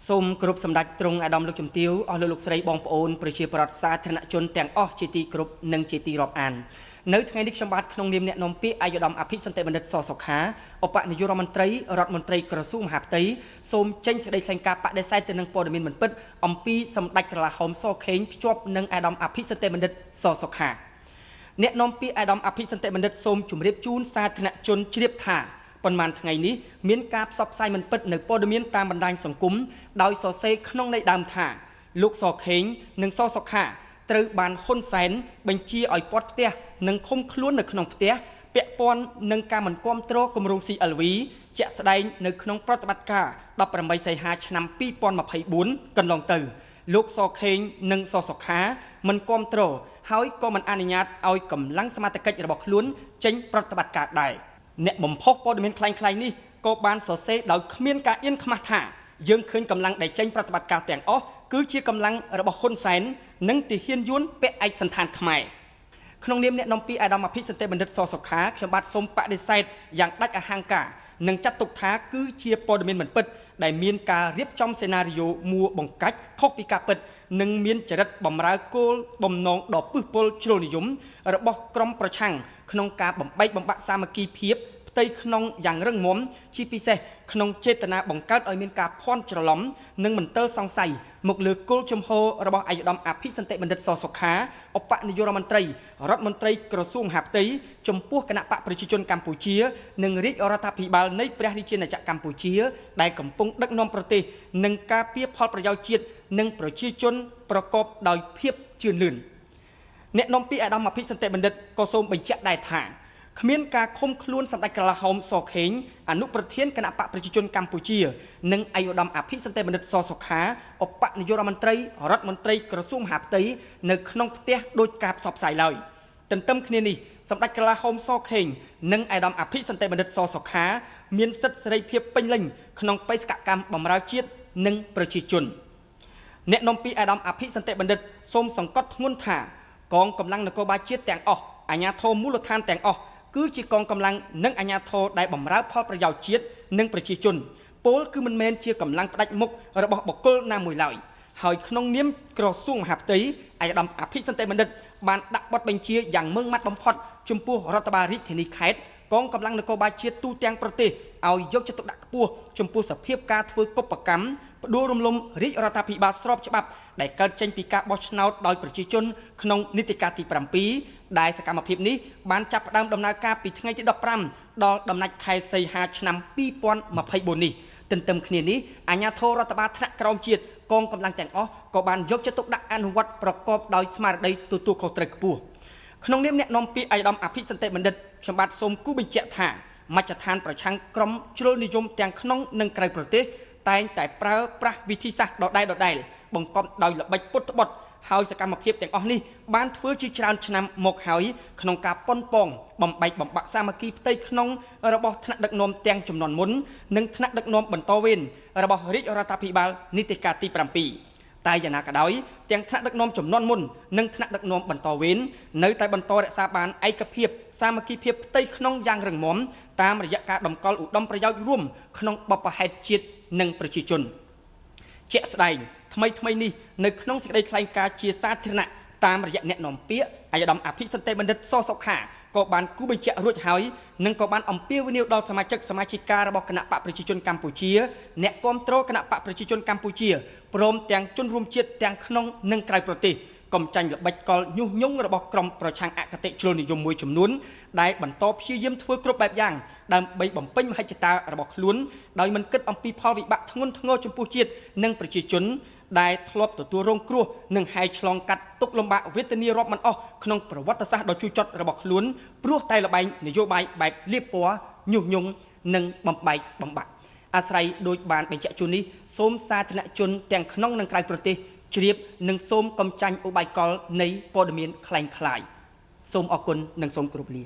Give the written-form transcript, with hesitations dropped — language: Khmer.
សូមគោរពសម្ដេចទ្រង់អាដាមលោកជំទាវអស់លោកស្រីបងប្អូនប្រជាពលរដ្ឋសាធារណជនទាំងអស់ជាទីគោរពនិងជាទីរាប់អាននៅថ្ងៃនេះខ្ញុំបាទក្នុងនាមអ្នកនាំពាក្យអាយុដំអភិសន្តិបណ្ឌិតសសុខាឧបនាយករដ្ឋមន្ត្រីរដ្ឋមន្ត្រីក្រសួងមហាផ្ទៃសូមចេញសេចក្តីថ្លែងការណ៍បដិសេធទៅនឹងព័ត៌មានមិនពិតអំពីសម្ដេចក្រឡាហោមសខេងភ្ជាប់នឹងអាដាមអភិសន្តិបណ្ឌិតសសុខាអ្នកនាំពាក្យអាដាមអភិសន្តិបណ្ឌិតសូមជម្រាបជូនសាធារណជនជ្រាបថាប៉ុន្មានថ្ងៃនេះមានការផ្សព្វផ្សាយមិនពិតនៅព័ត៌មានតាមបណ្ដាញសង្គមដោយសរសេរក្នុងន័យដើមថាលោកសខេងនិងសសុខាត្រូវបានហ៊ុនសែនបញ្ជាឲ្យពាត់ផ្ទះនិងឃុំខ្លួននៅក្នុងផ្ទះពាក់ព័ន្ធនឹងការមិនគាំទ្រគម្រោង CLV ជាក់ស្ដែងនៅក្នុងប្រតិបត្តិការ18សីហាឆ្នាំ2024កន្លងទៅលោកសខេងនិងសសុខាមិនគាំទ្រហើយក៏មិនអនុញ្ញាតឲ្យកម្លាំងសមត្ថកិច្ចរបស់ខ្លួនចេញប្រតិបត្តិការដែរអ្នកបំផុសព័ត៌មានคล้ายៗនេះក៏បានសរសេរដោយគ្មានការអៀនខ្មាស់ថាយើងឃើញកម្លាំងដែលចេញប្រតិបត្តិការទាំងអស់គឺជាកម្លាំងរបស់ហ៊ុនសែននិងទាហានយួនពាក់ឯកសណ្ឋានខ្មែរក្នុងនាមអ្នកនាំពាក្យអាដាមអភិសន្តិបណ្ឌិតសសុខាខ្ញុំបាទសូមបដិសេធយ៉ាងដាច់អហង្ការនិងចាត់ទុកថាគឺជាព័ត៌មានមិនពិតដែលមានការរៀបចំសេណារីយ៉ូមួបង្កាច់ខុសពីការពិតនិងមានចរិតបំរើគោលបំណងដ៏ពឹសពុលជ្រុលនិយមរបស់ក្រុមប្រឆាំងក្នុងការបំបែកបំបាក់សាមគ្គីភាពផ្ទៃក្នុងយ៉ាងរឹងមាំជាពិសេសក្នុងចេតនាបង្កើតឲ្យមានការភ័ន្តច្រឡំនិងមន្ទិលសង្ស័យមកលើគោលជំហររបស់អាយុដំអភិសន្តិបណ្ឌិតសសុខាឧបនាយករដ្ឋមន្ត្រីរដ្ឋមន្ត្រីក្រសួងមហាផ្ទៃចំពោះគណៈបកប្រជាជនកម្ពុជានិងរាជរដ្ឋាភិបាលនៃព្រះរាជាណាចក្រកម្ពុជាដែលកំពុងដឹកនាំប្រទេសនិងការពារផលប្រយោជន៍ជាតិនិងប្រជាជនប្រកបដោយភាពជឿនលឿនអ្នកនាំពាក្យអាដាមអភិសន្តិបណ្ឌិតក៏សូមបញ្ជាក់ដែរថាគ្មានការឃុំខ្លួនសម្ដេចក្រឡាហោមសខេងអនុប្រធានគណៈបកប្រជាជនកម្ពុជានិងអាយុដំអភិសន្តិបណ្ឌិតសសុខាឧបនាយករដ្ឋមន្ត្រីរដ្ឋមន្ត្រីក្រសួងមហាផ្ទៃនៅក្នុងផ្ទះដោយការផ្សព្វផ្សាយឡើយទន្ទឹមគ្នានេះសម្ដេចក្រឡាហោមសខេងនិងអាយុដំអភិសន្តិបណ្ឌិតសសុខាមានសិទ្ធិសេរីភាពពេញលេញក្នុងបេសកកម្មបម្រើជាតិនិងប្រជាជនអ្នកនាំពាក្យអាដាមអភិសន្តិបណ្ឌិតសូមសង្កត់ធ្ងន់ថាកងកម្លាំងនគរបាលជាតិទាំងអស់អាជ្ញាធរមូលដ្ឋានទាំងអស់គឺជាកងកម្លាំងនិងអាជ្ញាធរដែលបម្រើផលប្រយោជន៍ជាតិនិងប្រជាជនពលគឺមិនមែនជាកម្លាំងផ្ដាច់មុខរបស់បុគ្គលណាមួយឡើយហើយក្នុងនាមក្រសួងមហាផ្ទៃអាយដាមអភិសន្តិបណ្ឌិតបានដាក់បទបញ្ជាយ៉ាងម៉ឺងម៉ាត់បំផុតចំពោះរដ្ឋបាលរាជធានីខេត្តកងកម្លាំងនគរបាលជាតិទូទាំងប្រទេសឲ្យយកចិត្តទុកដាក់ខ្ពស់ចំពោះសភាពការធ្វើកុបកម្មផ្ដួលរំលំរាជរដ្ឋាភិបាលស្របច្បាប់ដែលកើតចេញពីការបោះឆ្នោតដោយប្រជាជនក្នុងនីតិកាលទី7ដែលសកម្មភាពនេះបានចាប់ផ្ដើមដំណើរការពីថ្ងៃទី15ដល់ដំណាច់ខែសីហាឆ្នាំ2024នេះទន្ទឹមគ្នានេះអាជ្ញាធររដ្ឋបាលថ្នាក់ក្រោមជាតិកងកម្លាំងទាំងអស់ក៏បានយកចិត្តទុកដាក់អនុវត្តប្រកបដោយស្មារតីទទួលខុសត្រូវខ្ពស់ក្នុងនាមអ្នកនាំពាក្យអាយដាមអភិសន្តិបណ្ឌិតខ្ញុំបាទសូមគូបញ្ជាក់ថាមជ្ឈដ្ឋានប្រឆាំងក្រុមជ្រុលនិយមទាំងក្នុងនិងក្រៅប្រទេសតែងតែប្រើប្រាស់វិធីសាស្ត្រដដែលបង្កប់ដោយល្បិចពុតត្បុតហើយសកម្មភាពទាំងអស់នេះបានធ្វើជាច្រើនឆ្នាំមកហើយក្នុងការប៉ុនប៉ងបំបែកបំបាក់សាមគ្គីផ្ទៃក្នុងរបស់ថ្នាក់ដឹកនាំទាំងចំនួនមុននិងថ្នាក់ដឹកនាំបន្តវេនរបស់រាជរដ្ឋាភិបាលនីតិកាលទី7តែយ៉ាងណាក៏ដោយទាំងថ្នាក់ដឹកនាំចំនួនមុននិងថ្នាក់ដឹកនាំបន្តវេននៅតែបន្តរក្សាបានឯកភាពសាមគ្គីភាពផ្ទៃក្នុងយ៉ាងរឹងមាំតាមរយៈការដំកល់ឧត្តមប្រយោជន៍រួមក្នុងបបផែនជាតិនិងប្រជាជនជាក់ស្ដែងថ្មីនេះនៅក្នុងសេចក្តីថ្លែងការណ៍ជាសាធារណៈតាមរយៈអ្នកនាំពាក្យអាយដាមអភិសន្តិបណ្ឌិតសសុខាក៏បានគូបញ្ជាក់រួចហើយនិងក៏បានអំពាវនាវដល់សមាជិកការរបស់គណៈបកប្រជាជនកម្ពុជាអ្នកគាំទ្រគណៈបកប្រជាជនកម្ពុជាព្រមទាំងជនរួមជាតិទាំងក្នុងនិងក្រៅប្រទេសកុំចាញ់ល្បិចកលញុះញង់របស់ក្រុមប្រឆាំងអគតិជ្រុលនិយមមួយចំនួនដែលបន្តព្យាយាមធ្វើគ្រប់បែបយ៉ាងដើម្បីបំពេញមហិច្ឆតារបស់ខ្លួនដោយមិនគិតអំពីផលវិបាកធ្ងន់ធ្ងរចំពោះជាតិនិងប្រជាជនដែលធ្លាប់ទទួលរងគ្រោះនិងហែកឆ្លងកាត់ទុក្ខលំបាកវេទនារាប់មិនអស់ក្នុងប្រវត្តិសាស្ត្រដ៏ជូរចត់របស់ខ្លួនព្រោះតែល្បែងនយោបាយបែបលៀបពណ៌ញុះញង់និងបំបែកបំបាក់អាស្រ័យដោយបានបញ្ជាក់ជូននេះសូមសាធារណជនទាំងក្នុងនិងក្រៅប្រទេសជ្រាបនិងសូមកំចាញ់ឧបាយកលនៃព័ត៌មានคล้ายសូមអរគុណនិងសូមគោរពលា